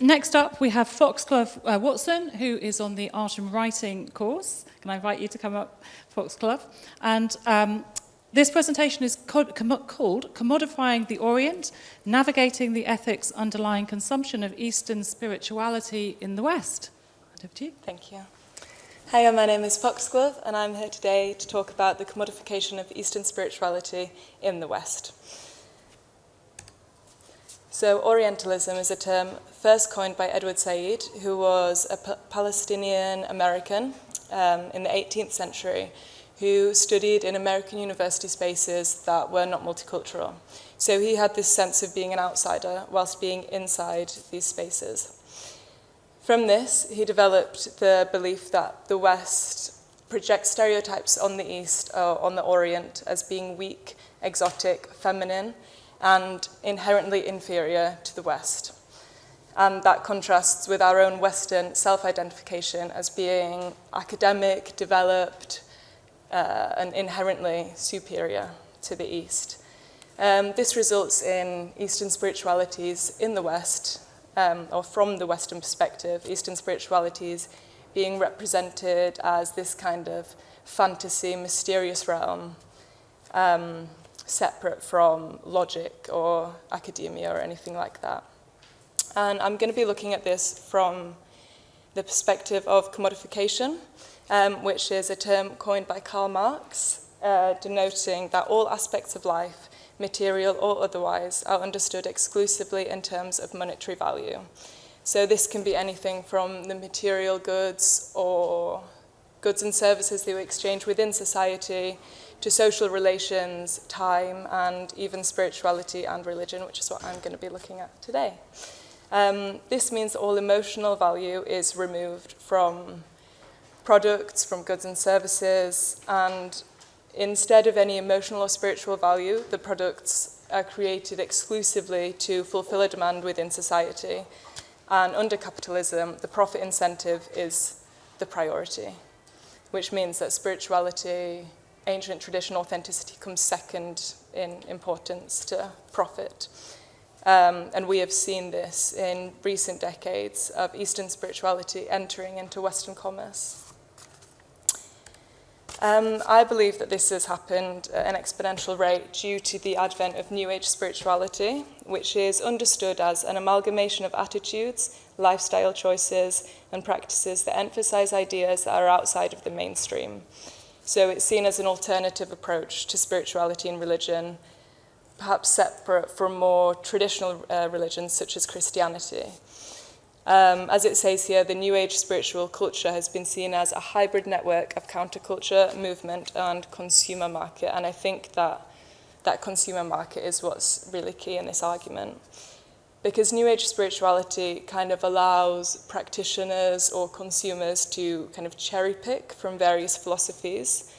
next up we have Foxglove Watson, who is on the Art and Writing course. Can I invite you to come up, Foxglove? And this presentation is called Commodifying the Orient, Navigating the Ethics Underlying Consumption of Eastern Spirituality in the West. Over to you. Thank you. Hi, my name is Foxglove, and I'm here today to talk about the commodification of Eastern spirituality in the West. So Orientalism is a term first coined by Edward Said, who was a Palestinian American in the 18th century, who studied in American university spaces that were not multicultural. So he had this sense of being an outsider whilst being inside these spaces. From this, he developed the belief that the West projects stereotypes on the East or on the Orient as being weak, exotic, feminine, and inherently inferior to the West. And that contrasts with our own Western self-identification as being academic, developed, and inherently superior to the East. This results in Eastern spiritualities in the West, or from the Western perspective, Eastern spiritualities being represented as this kind of fantasy, mysterious realm, separate from logic or academia or anything like that. And I'm going to be looking at this from the perspective of commodification, which is a term coined by Karl Marx, denoting that all aspects of life, material or otherwise, are understood exclusively in terms of monetary value. So this can be anything from the material goods or goods and services that we exchange within society, to social relations, time, and even spirituality and religion, which is what I'm going to be looking at today. This means that all emotional value is removed from products, from goods and services, and instead of any emotional or spiritual value, the products are created exclusively to fulfill a demand within society. And under capitalism, the profit incentive is the priority, which means that spirituality, ancient tradition, authenticity comes second in importance to profit. And we have seen this in recent decades of Eastern spirituality entering into Western commerce. I believe that this has happened at an exponential rate due to the advent of New Age spirituality, which is understood as an amalgamation of attitudes, lifestyle choices, and practices that emphasize ideas that are outside of the mainstream. So it's seen as an alternative approach to spirituality and religion, perhaps separate from more traditional religions such as Christianity. As it says here, the New Age spiritual culture has been seen as a hybrid network of counterculture, movement, and consumer market. And I think that that consumer market is what's really key in this argument. Because New Age spirituality kind of allows practitioners or consumers to kind of cherry pick from various philosophies.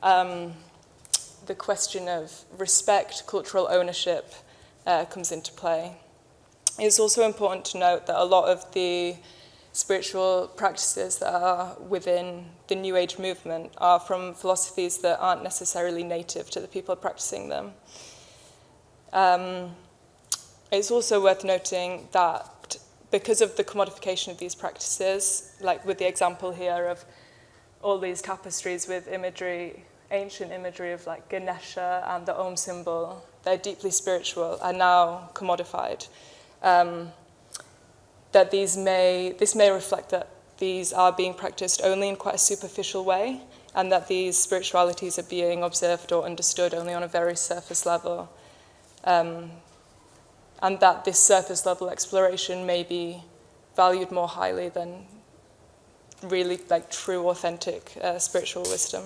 The question of respect, cultural ownership comes into play. It's also important to note that a lot of the spiritual practices that are within the New Age movement are from philosophies that aren't necessarily native to the people practicing them. It's also worth noting that because of the commodification of these practices, like with the example here of all these tapestries with imagery, ancient imagery of like Ganesha and the Om symbol, they're deeply spiritual, are now commodified. That this may reflect that these are being practiced only in quite a superficial way, and that these spiritualities are being observed or understood only on a very surface level. And that this surface level exploration may be valued more highly than really like true, authentic spiritual wisdom.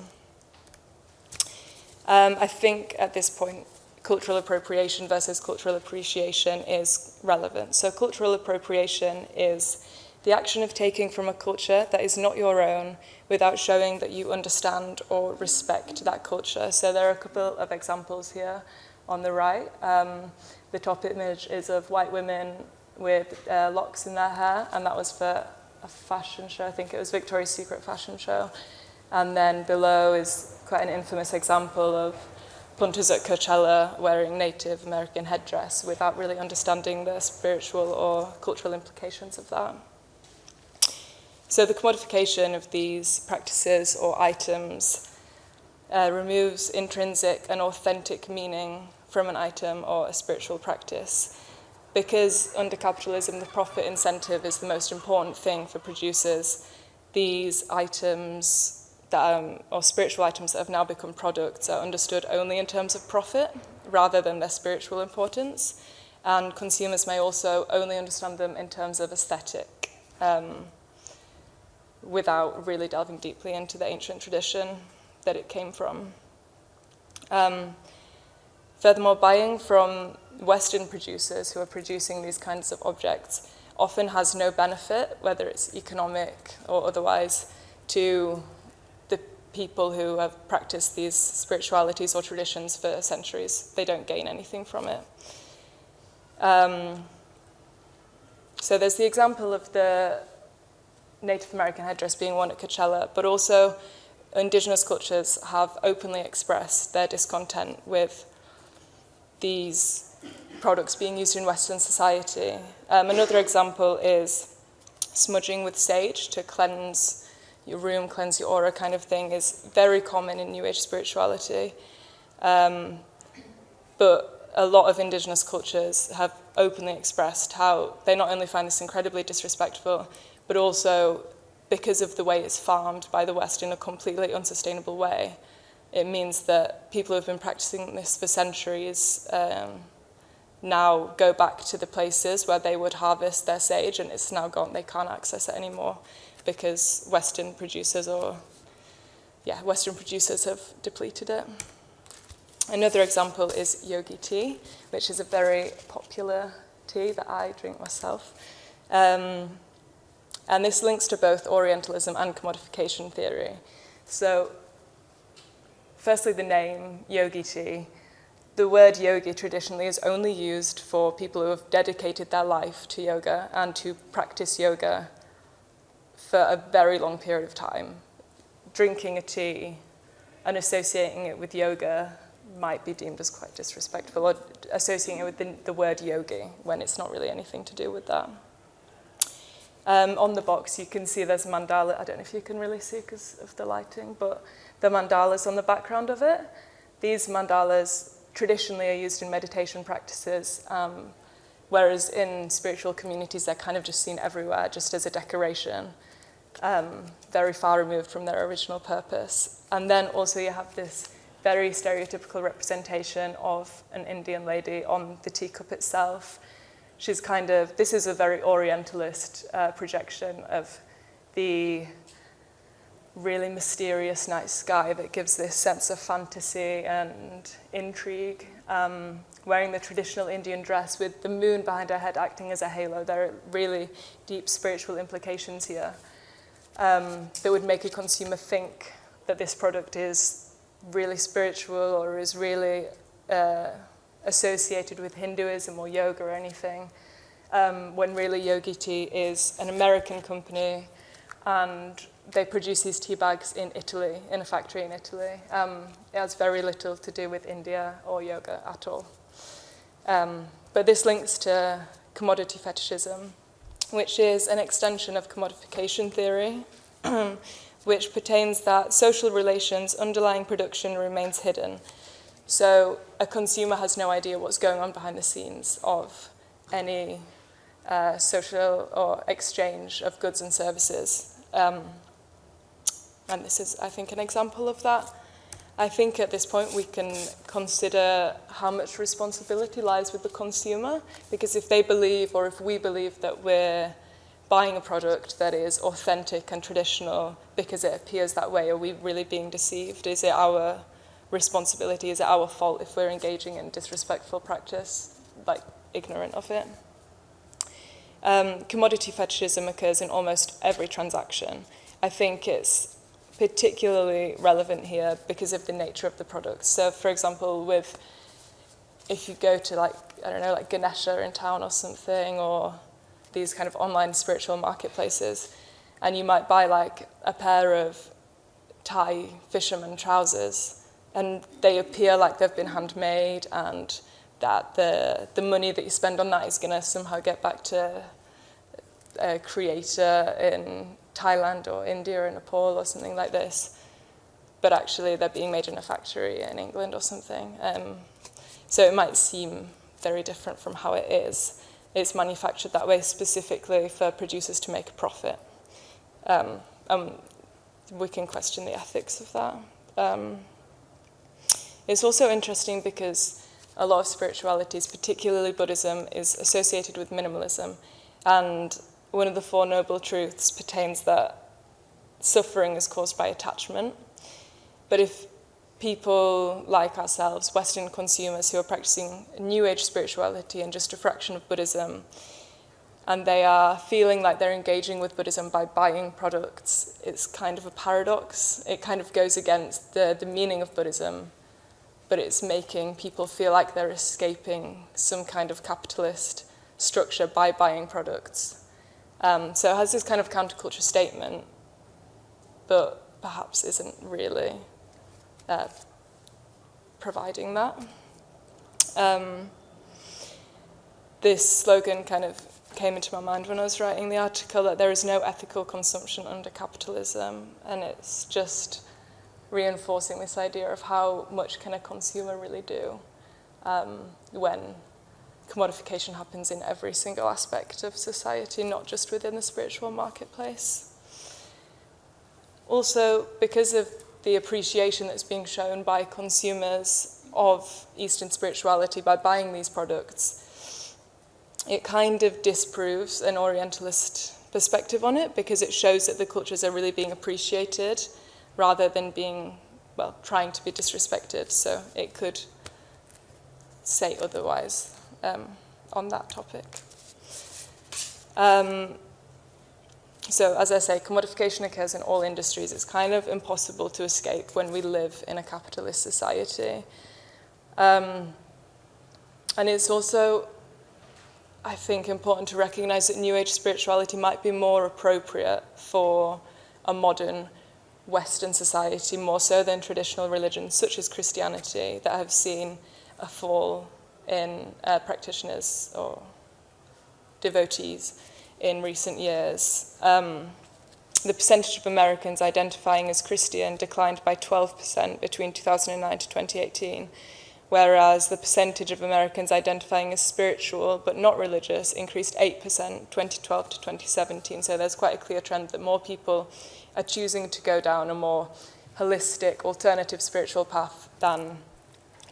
I think at this point, cultural appropriation versus cultural appreciation is relevant. So cultural appropriation is the action of taking from a culture that is not your own without showing that you understand or respect that culture. So there are a couple of examples here on the right. The top image is of white women with locks in their hair, and that was for a fashion show. I think it was Victoria's Secret fashion show. And then below is quite an infamous example of punters at Coachella wearing Native American headdress without really understanding the spiritual or cultural implications of that. So the commodification of these practices or items removes intrinsic and authentic meaning from an item or a spiritual practice. Because under capitalism, the profit incentive is the most important thing for producers, these items or spiritual items that have now become products are understood only in terms of profit rather than their spiritual importance. And consumers may also only understand them in terms of aesthetic, without really delving deeply into the ancient tradition that it came from. Furthermore, buying from Western producers who are producing these kinds of objects often has no benefit, whether it's economic or otherwise, to the people who have practiced these spiritualities or traditions for centuries. They don't gain anything from it. So there's the example of the Native American headdress being worn at Coachella, but also indigenous cultures have openly expressed their discontent with these products being used in Western society. Another example is smudging with sage to cleanse your room, cleanse your aura kind of thing is very common in New Age spirituality. But a lot of indigenous cultures have openly expressed how they not only find this incredibly disrespectful, but also because of the way it's farmed by the West in a completely unsustainable way. It means that people who have been practicing this for centuries now go back to the places where they would harvest their sage, and it's now gone. They can't access it anymore because Western producers have depleted it. Another example is yogi tea, which is a very popular tea that I drink myself. And this links to both Orientalism and commodification theory. So, firstly, the name, yogi tea. The word yogi traditionally is only used for people who have dedicated their life to yoga and who practice yoga for a very long period of time. Drinking a tea and associating it with yoga might be deemed as quite disrespectful, or associating it with the word yogi when it's not really anything to do with that. On the box, you can see there's a mandala. I don't know if you can really see because of the lighting, but the mandalas on the background of it. These mandalas traditionally are used in meditation practices, whereas in spiritual communities, they're kind of just seen everywhere, just as a decoration, very far removed from their original purpose. And then also you have this very stereotypical representation of an Indian lady on the teacup itself. This is a very Orientalist projection of the really mysterious night sky that gives this sense of fantasy and intrigue. Wearing the traditional Indian dress with the moon behind her head acting as a halo. There are really deep spiritual implications here that would make a consumer think that this product is really spiritual or is really associated with Hinduism or yoga or anything, when really Yogi Tea is an American company and they produce these tea bags in Italy, in a factory in Italy. It has very little to do with India or yoga at all. But this links to commodity fetishism, which is an extension of commodification theory, which pertains that social relations underlying production remains hidden. So a consumer has no idea what's going on behind the scenes of any social or exchange of goods and services. And this is, I think, an example of that. I think at this point we can consider how much responsibility lies with the consumer, because if they believe, or if we believe that we're buying a product that is authentic and traditional because it appears that way, are we really being deceived? Is it our responsibility? Is it our fault if we're engaging in disrespectful practice, like ignorant of it? Commodity fetishism occurs in almost every transaction. I think it's particularly relevant here because of the nature of the products. So, for example, if you go to like Ganesha in town or something, or these kind of online spiritual marketplaces, and you might buy like a pair of Thai fisherman trousers and they appear like they've been handmade, and that the money that you spend on that is going to somehow get back to a creator in Thailand or India or Nepal or something like this, but actually they're being made in a factory in England or something. So it might seem very different from how it is. It's manufactured that way specifically for producers to make a profit. We can question the ethics of that. It's also interesting because a lot of spiritualities, particularly Buddhism, is associated with minimalism. And one of the Four Noble Truths pertains that suffering is caused by attachment. But if people like ourselves, Western consumers who are practicing New Age spirituality and just a fraction of Buddhism, and they are feeling like they're engaging with Buddhism by buying products, it's kind of a paradox. It kind of goes against the meaning of Buddhism, but it's making people feel like they're escaping some kind of capitalist structure by buying products. So it has this kind of counterculture statement, but perhaps isn't really providing that. This slogan kind of came into my mind when I was writing the article, that there is no ethical consumption under capitalism, and it's just reinforcing this idea of how much can a consumer really do when commodification happens in every single aspect of society, not just within the spiritual marketplace. Also, because of the appreciation that's being shown by consumers of Eastern spirituality by buying these products, it kind of disproves an Orientalist perspective on it, because it shows that the cultures are really being appreciated rather than being, well, trying to be disrespected. So it could say otherwise on that topic. So as I say, commodification occurs in all industries. It's kind of impossible to escape when we live in a capitalist society. And it's also, I think, important to recognize that New Age spirituality might be more appropriate for a modern Western society, more so than traditional religions such as Christianity, that have seen a fall in practitioners or devotees in recent years. The percentage of Americans identifying as Christian declined by 12% between 2009 to 2018, whereas the percentage of Americans identifying as spiritual but not religious increased 8% 2012 to 2017. So there's quite a clear trend that more people are choosing to go down a more holistic, alternative spiritual path than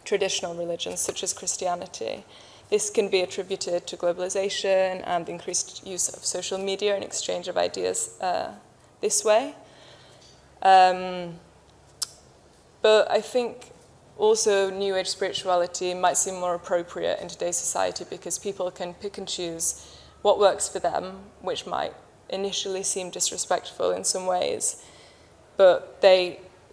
traditional religions such as Christianity. This can be attributed to globalization and the increased use of social media and exchange of ideas this way. But I think also New Age spirituality might seem more appropriate in today's society because people can pick and choose what works for them, which might initially seem disrespectful in some ways. But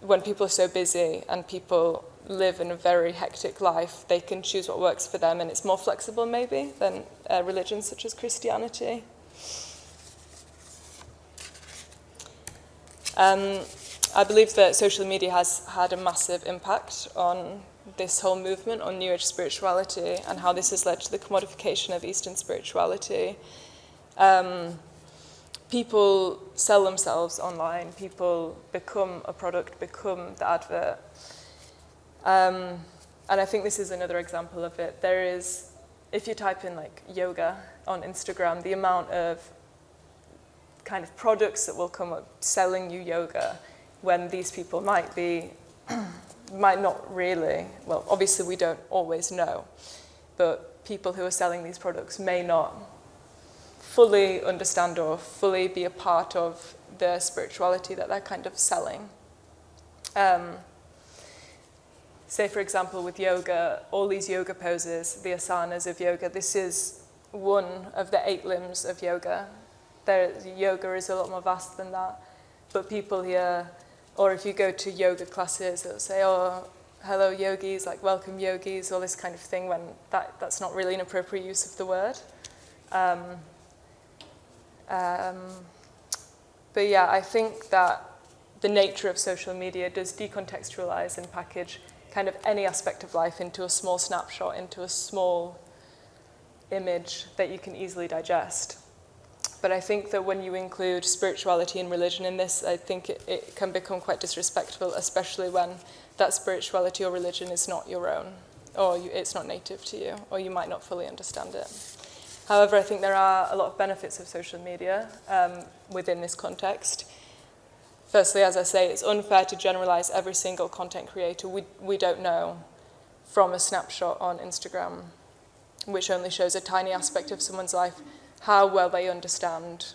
when people are so busy and people live in a very hectic life, they can choose what works for them, and it's more flexible maybe than religions such as Christianity. I believe that social media has had a massive impact on this whole movement on New Age spirituality and how this has led to the commodification of Eastern spirituality. People sell themselves online, people become a product, become the advert. And I think this is another example of it. There is, if you type in like yoga on Instagram, the amount of kind of products that will come up selling you yoga when these people might not really, well, obviously we don't always know, but people who are selling these products may not fully understand or fully be a part of the spirituality that they're kind of selling. Say, for example, with yoga, all these yoga poses, the asanas of yoga, this is one of the 8 limbs of yoga. Yoga is a lot more vast than that. But people here, or if you go to yoga classes, they'll say, oh, hello yogis, like welcome yogis, all this kind of thing, when that's not really an appropriate use of the word. But yeah, I think that the nature of social media does decontextualize and package kind of any aspect of life into a small snapshot, into a small image that you can easily digest. But I think that when you include spirituality and religion in this, I think it can become quite disrespectful, especially when that spirituality or religion is not your own, or it's not native to you, or you might not fully understand it. However, I think there are a lot of benefits of social media within this context. Firstly, as I say, it's unfair to generalize every single content creator. We don't know from a snapshot on Instagram, which only shows a tiny aspect of someone's life, how well they understand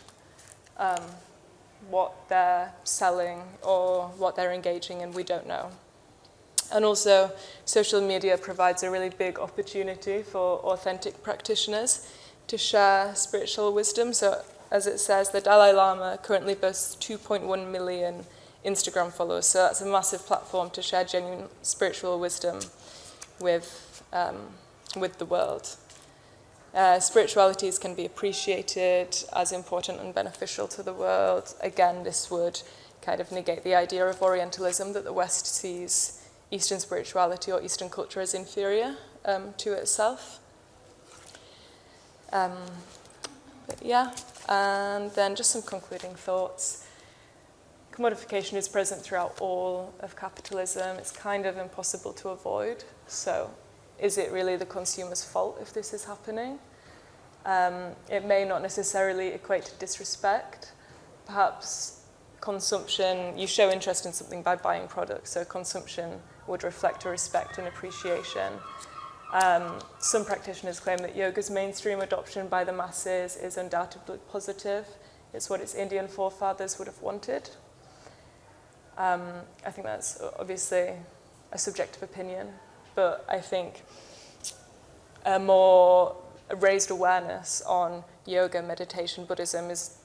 what they're selling or what they're engaging in. We don't know. And also, social media provides a really big opportunity for authentic practitioners to share spiritual wisdom. So, as it says, the Dalai Lama currently boasts 2.1 million Instagram followers. So that's a massive platform to share genuine spiritual wisdom with the world. Spiritualities can be appreciated as important and beneficial to the world. Again, this would kind of negate the idea of Orientalism, that the West sees Eastern spirituality or Eastern culture as inferior to itself. But yeah, and then just some concluding thoughts. Commodification is present throughout all of capitalism. It's kind of impossible to avoid. So is it really the consumer's fault if this is happening? It may not necessarily equate to disrespect. Perhaps consumption, you show interest in something by buying products, so consumption would reflect a respect and appreciation. Some practitioners claim that yoga's mainstream adoption by the masses is undoubtedly positive. It's what its Indian forefathers would have wanted. I think that's obviously a subjective opinion, but I think a more raised awareness on yoga, meditation, Buddhism is,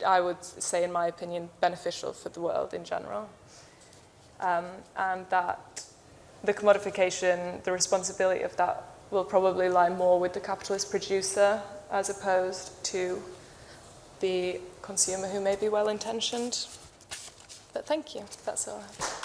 I would say, in my opinion, beneficial for the world in general. And that the commodification, the responsibility of that will probably lie more with the capitalist producer as opposed to the consumer who may be well-intentioned. But thank you, that's all I have.